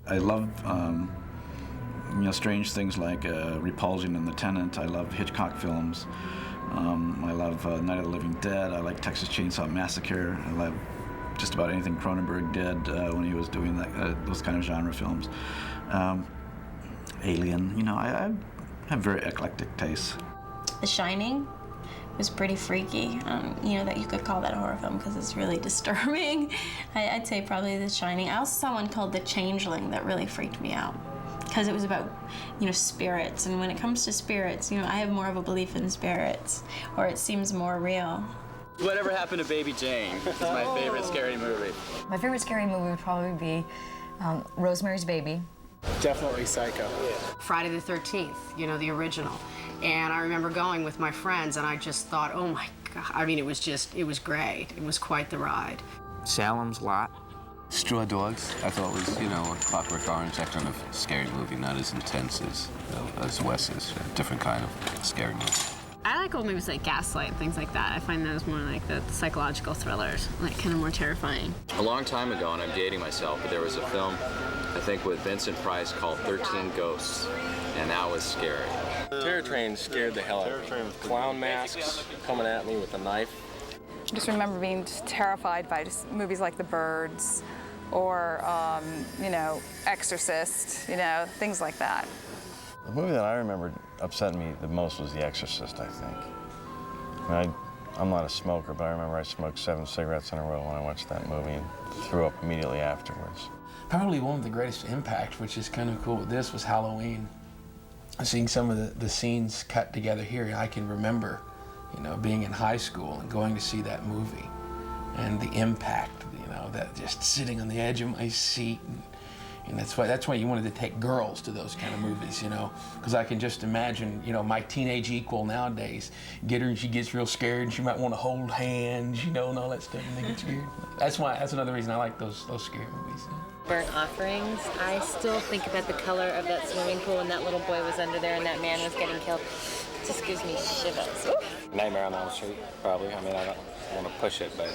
I love, strange things like Repulsion and The Tenant. I love Hitchcock films. I love Night of the Living Dead. I like Texas Chainsaw Massacre. I love just about anything Cronenberg did when he was doing those kind of genre films. Alien, I have very eclectic tastes. The Shining was pretty freaky. That you could call that a horror film because it's really disturbing. I'd say probably The Shining. I also saw one called The Changeling that really freaked me out because it was about, spirits. And when it comes to spirits, I have more of a belief in spirits, or it seems more real. Whatever Happened to Baby Jane is my favorite scary movie. My favorite scary movie would probably be Rosemary's Baby. Definitely Psycho. Friday the 13th, the original. And I remember going with my friends, and I just thought, oh my God. I mean, it was great. It was quite the ride. Salem's Lot. Straw Dogs. I thought was, a Clockwork Orange, that kind of scary movie, not as intense as Wes's. A different kind of scary movie. I like old movies like Gaslight and things like that. I find those more like the psychological thrillers, like kind of more terrifying. A long time ago, and I'm dating myself, but there was a film, I think with Vincent Price, called 13 Ghosts, and that was scary. Terror Train scared the hell out of me. Clown masks coming at me with a knife. I just remember being terrified by just movies like The Birds or, Exorcist, things like that. The movie that I remember upsetting me the most was The Exorcist, I think. I'm not a smoker, but I remember I smoked 7 cigarettes in a row when I watched that movie and threw up immediately afterwards. Probably one of the greatest impact, which is kind of cool with this, was Halloween. Seeing some of the scenes cut together here, I can remember, being in high school and going to see that movie and the impact, that just sitting on the edge of my seat. And that's why you wanted to take girls to those kind of movies, because I can just imagine, my teenage equal nowadays, get her and she gets real scared and she might want to hold hands, and all that stuff, and they get scared. That's another reason I like those scary movies. Burnt Offerings. I still think about the color of that swimming pool when that little boy was under there and that man was getting killed. It just gives me shivers. Nightmare on Elm Street, probably. I don't want to push it, but...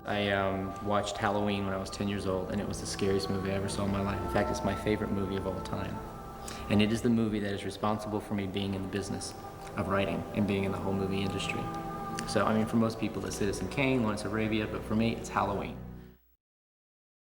I watched Halloween when I was 10 years old, and it was the scariest movie I ever saw in my life. In fact, it's my favorite movie of all time. And it is the movie that is responsible for me being in the business of writing and being in the whole movie industry. So, for most people, it's Citizen Kane, Lawrence of Arabia, but for me, it's Halloween.